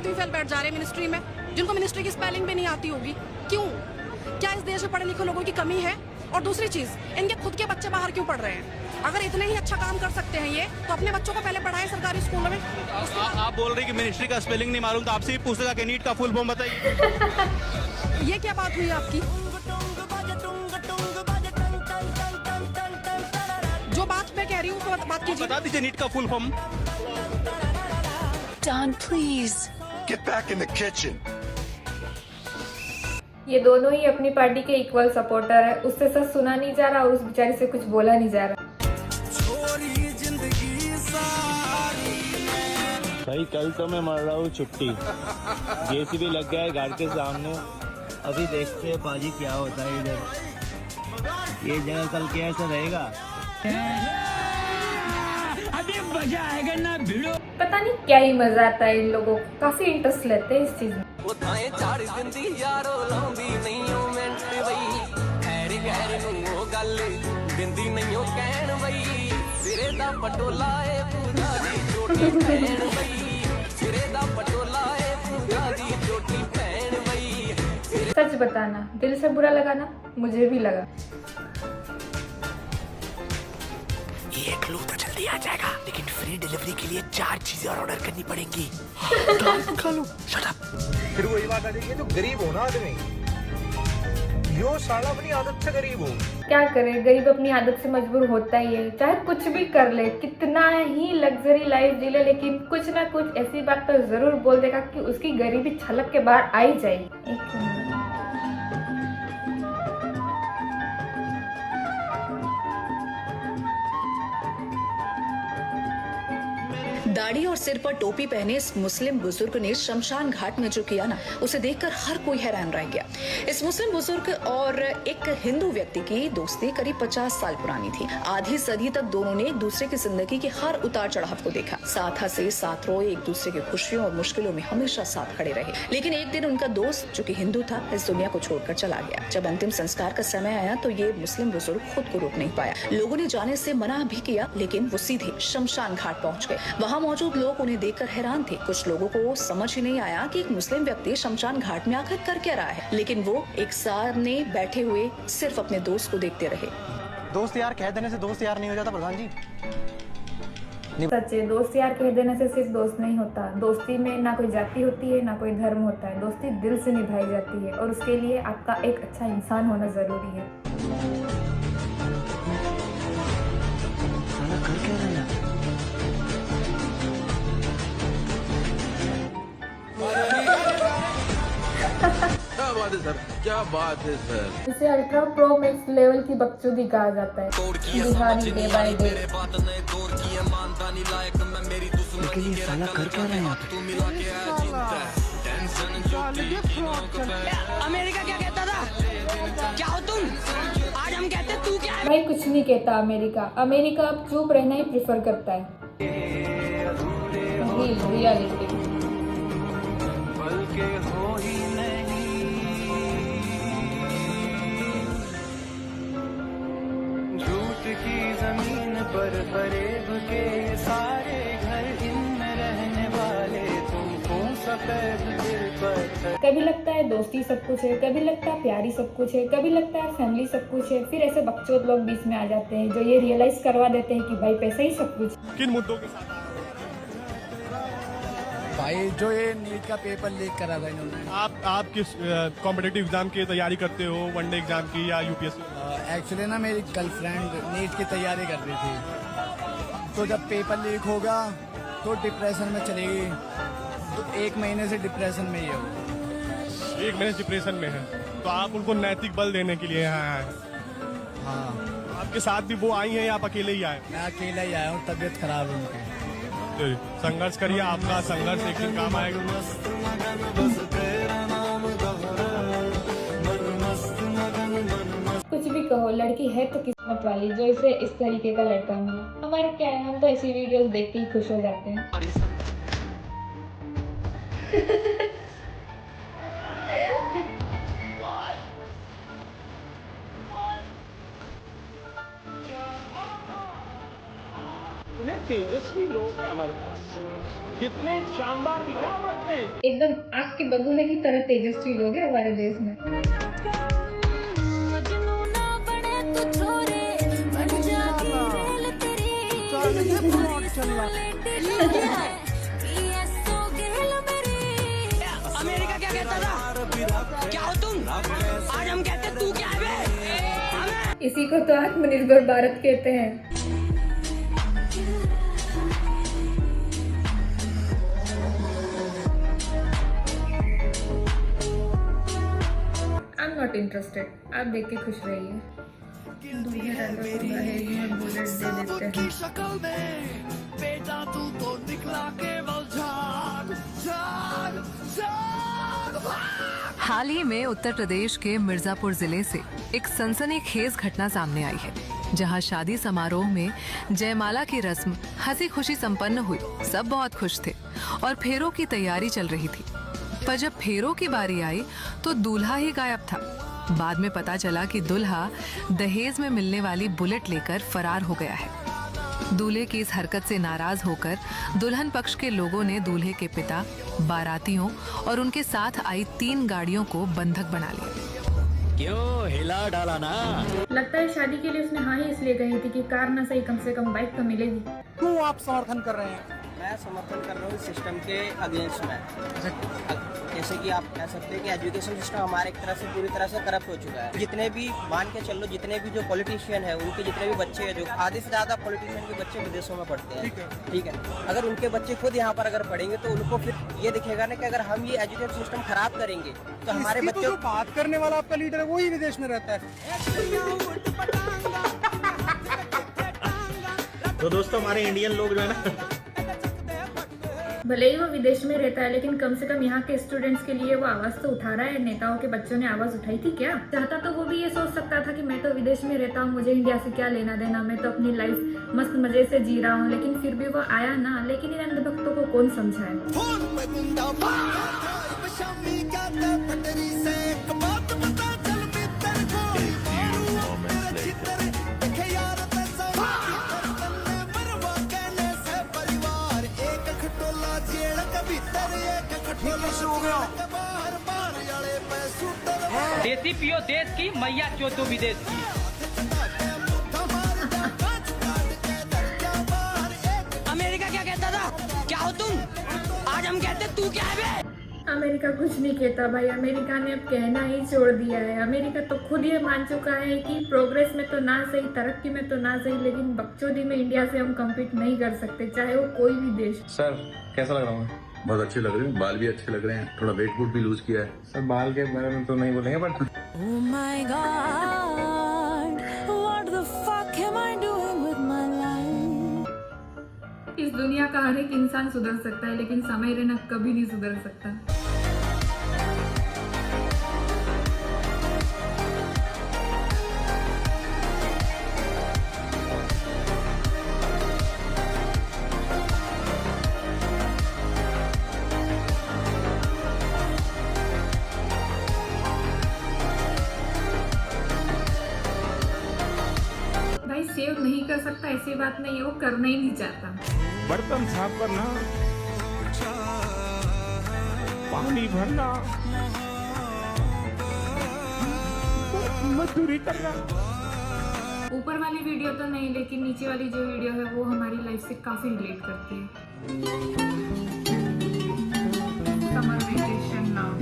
5वीं फेल बैठ जा रहे हैं मिनिस्ट्री में, जिनको मिनिस्ट्री की स्पेलिंग भी नहीं आती होगी। क्यों? क्या इस देश में पढ़े लिखे लोगों की कमी है? और दूसरी चीज, इनके खुद के बच्चे बाहर क्यों पढ़ रहे हैं? अगर इतने ही अच्छा काम कर सकते हैं ये, तो अपने बच्चों को पहले पढ़ाएं सरकारी स्कूलों में। आप बोल रहे हैं कि मिनिस्ट्री का स्पेलिंग नहीं मालूम, तो आपसे ही पूछेगा कि नीट का फुल फॉर्म बताइए। ये क्या बात हुई आपकी? जो बात मैं कह रही हूँ तो बात कीजिए। बता दीजिए नीट का full form. Don, please. Get back in the kitchen. ये दोनों ही अपनी पार्टी के इक्वल सपोर्टर है। उससे सच सुना नहीं जा रहा और उस बेचारी से कुछ बोला नहीं जा रहा। भाई कल तो मैं मर रहा हूँ छुट्टी, जेसीबी लग गया है घर के सामने। अभी देखते हैं पाजी क्या होता है इधर। ये जगह कल कैसा रहेगा? अभी मजा आएगा ना भिड़ो। पता नहीं क्या ही मजा आता है इन लोगों को, काफी इंटरेस्ट लेते हैं इस चीज में। सच बताना, दिल से बुरा लगा ना? मुझे भी लगा। ये क्लू तो जल्दी आ जाएगा, लेकिन फ्री डिलीवरी के लिए 4 चीजें और ऑर्डर करनी पड़ेंगी। खा लो। Shut up. फिर वही बात आ जाएगी, तो गरीब हो ना आदमी, यो साला अपनी आदत से गरीब हो। क्या करे, गरीब अपनी आदत से मजबूर होता ही है। चाहे कुछ भी कर ले, कितना ही लग्जरी लाइफ जी ले, लेकिन कुछ ना कुछ ऐसी बात तो जरूर बोल देगा कि उसकी गरीबी छलक के बाहर आ ही जाएगी। एक मिनट। दाढ़ी और सिर पर टोपी पहने इस मुस्लिम बुजुर्ग ने शमशान घाट में जो किया ना, उसे देखकर हर कोई हैरान रह गया। इस मुस्लिम बुजुर्ग और एक हिंदू व्यक्ति की दोस्ती करीब 50 साल पुरानी थी। आधी सदी तक दोनों ने एक दूसरे की जिंदगी के हर उतार चढ़ाव को देखा, साथ हंसे साथ रोए, एक दूसरे की खुशियों और मुश्किलों में हमेशा साथ खड़े रहे। लेकिन एक दिन उनका दोस्त जो कि हिंदू था, इस दुनिया को छोड़कर चला गया। जब अंतिम संस्कार का समय आया तो ये मुस्लिम बुजुर्ग खुद को रोक नहीं पाया। लोगों ने जाने से मना भी किया, लेकिन वो सीधे शमशान घाट पहुंच गए। वहाँ मौजूद लोग उन्हें देखकर हैरान थे। कुछ लोगों को समझ ही नहीं आया कि एक मुस्लिम व्यक्ति शमशान घाट में आकर कर क्या रहा है, लेकिन वो एक सामने बैठे हुए सिर्फ अपने दोस्त को देखते रहे। दोस्त यार कह देने से दोस्त यार नहीं हो जाता प्रधान जी। सच्चे दोस्त यार कह देने से सिर्फ दोस्त नहीं होता। दोस्ती में ना कोई जाति होती है, ना कोई धर्म होता है। दोस्ती दिल से निभाई जाती है और उसके लिए आपका एक अच्छा इंसान होना जरूरी है। क्या बात है सर, क्या बात है सर। इसे अल्ट्रा प्रो मैक्स लेवल की बकचोदी कहा जाता है। Bihari day by day. लेकिन ये साला कर क्या रहा है यहाँ पे? अमेरिका क्या कहता था? क्या हो तुम? आज हम कहते तू क्या है? भाई कुछ नहीं कहता अमेरिका। अमेरिका अब चुप रहना ही प्रेफर करता है। रियलिटी। की जमीन पर फरेब के सारे घर इनमें रहने वाले तुमको सफेद दिल पर। कभी लगता है दोस्ती सब कुछ है, कभी लगता है प्यारी सब कुछ है, कभी लगता है फैमिली सब कुछ है। फिर ऐसे बकचोद लोग बीच में आ जाते हैं जो ये रियलाइज करवा देते हैं कि भाई पैसा ही सब कुछ। किन मुद्दों के साथ भाई जो ये नीट का पेपर लीक करा था इन्होंने। आप किस कॉम्पिटिटिव एग्जाम की तैयारी करते हो, वनडे एग्जाम की या यूपीएससी? एक्चुअली ना मेरी गर्लफ्रेंड नीट की तैयारी कर रही थी, तो जब पेपर लीक होगा तो डिप्रेशन में चली गई। तो 1 महीने से डिप्रेशन में ही है वो। 1 महीने डिप्रेशन में है, तो आप उनको नैतिक बल देने के लिए यहाँ आए हैं। हाँ, आपके साथ भी वो आई हैं या आप अकेले ही आए? मैं अकेला ही आया हूँ, तबीयत खराब है उनकी। संघर्ष करिए, आपका संघर्ष एक दिन काम आएगा। कुछ भी कहो, लड़की है तो किस्मत वाली जो इसे इस तरीके का लड़का मिला। हमारे क्या है, हम तो ऐसी वीडियोस देख के ही खुश हो जाते हैं। तेजस्वी लोग हैं हमारे पास, कितने शानदार दिखावट में। एकदम आग के बगुले की तरह तेजस्वी लोग हैं हमारे देश में। अमेरिका क्या कहता था? क्या हो तुम? आज हम कहते तू क्या है बे? इसी को तो आत्मनिर्भर भारत कहते हैं। I am not interested. आप देख के खुश रहिए। बुलेट दे देते हैं। हाल ही में उत्तर प्रदेश के मिर्जापुर जिले से एक सनसनीखेज घटना सामने आई है, जहां शादी समारोह में जयमाला की रस्म हंसी खुशी संपन्न हुई। सब बहुत खुश थे और फेरों की तैयारी चल रही थी। पर जब फेरों की बारी आई तो दूल्हा ही गायब था। बाद में पता चला कि दूल्हा दहेज में मिलने वाली बुलेट लेकर फरार हो गया है। दूल्हे की इस हरकत से नाराज होकर दुल्हन पक्ष के लोगों ने दूल्हे के पिता, बारातियों और उनके साथ आई 3 गाड़ियों को बंधक बना लिया। क्यों हिला डाला ना? लगता है शादी के लिए उसने हाँ ही इसलिए कही थी कि कार ना सही कम से कम बाइक तो मिलेगी। क्यों आप समर्थन कर रहे हैं? मैं समर्थन कर रहा हूँ सिस्टम के अगेंस्ट में। जैसे कि आप कह सकते हैं कि एजुकेशन सिस्टम हमारे एक तरह से पूरी तरह से करप्ट हो चुका है। जितने भी मान के चलो, जितने भी जो पॉलिटिशियन है, उनके जितने भी बच्चे हैं, जो आधे से ज़्यादा पॉलिटिशियन के बच्चे विदेशों में पढ़ते हैं, ठीक है। अगर उनके बच्चे खुद यहाँ पर अगर पढ़ेंगे तो उनको फिर ये दिखेगा ना कि अगर हम ये एजुकेशन सिस्टम खराब करेंगे तो हमारे बच्चों जो बात करने वाला आपका लीडर है वही विदेश में रहता है। तो दोस्तों हमारे इंडियन लोग जो है ना, भले ही वो विदेश में रहता है, लेकिन कम से कम यहाँ के स्टूडेंट्स के लिए वो आवाज तो उठा रहा है। नेताओं के बच्चों ने आवाज उठाई थी क्या? चाहता तो वो भी ये सोच सकता था कि मैं तो विदेश में रहता हूँ, मुझे इंडिया से क्या लेना देना, मैं तो अपनी लाइफ मस्त मजे से जी रहा हूँ। लेकिन फिर भी वो आया ना। लेकिन इन अंधभक्तों को कौन समझाए? देसी पियो देश की, मैया चोतो विदेश की। अमेरिका क्या कहता था? क्या हो तुम? आज हम कहते तू क्या है बे? अमेरिका कुछ नहीं कहता भाई। अमेरिका ने अब कहना ही छोड़ दिया है। अमेरिका तो खुद ये मान चुका है कि प्रोग्रेस में तो ना सही, तरक्की में तो ना सही, लेकिन बकचोदी में इंडिया से हम कम्पीट नहीं कर सकते, चाहे वो कोई भी देश। सर कैसा लग रहा हूँ? बहुत अच्छे लग रहे हैं, बाल भी अच्छे लग रहे हैं, थोड़ा वेट वूट भी लूज किया है। सर बाल के बारे में तो नहीं बोलेंगे, but Oh my God, what the fuck am I doing with my life? इस दुनिया का हर एक इंसान सुधर सकता है, लेकिन समय रहना कभी नहीं सुधर सकता। भाई सेव नहीं कर सकता ऐसी बात नहीं है, वो करना ही नहीं चाहता। बर्तन साफ करना, पानी भरना, मजदूरी करना। ऊपर वाली वीडियो तो नहीं, लेकिन नीचे वाली जो वीडियो है वो हमारी लाइफ से काफी रिलेट करती है। Summer vacation now.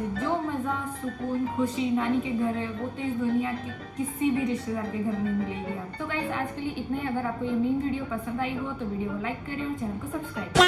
जो मजा, सुकून, खुशी नानी के घर है वो तो इस दुनिया के किसी भी रिश्तेदार के घर में मिलेगी। आप तो गाइस आज के लिए इतना ही। अगर आपको ये मेन वीडियो पसंद आई हो तो वीडियो को लाइक करें और चैनल को सब्सक्राइब करें।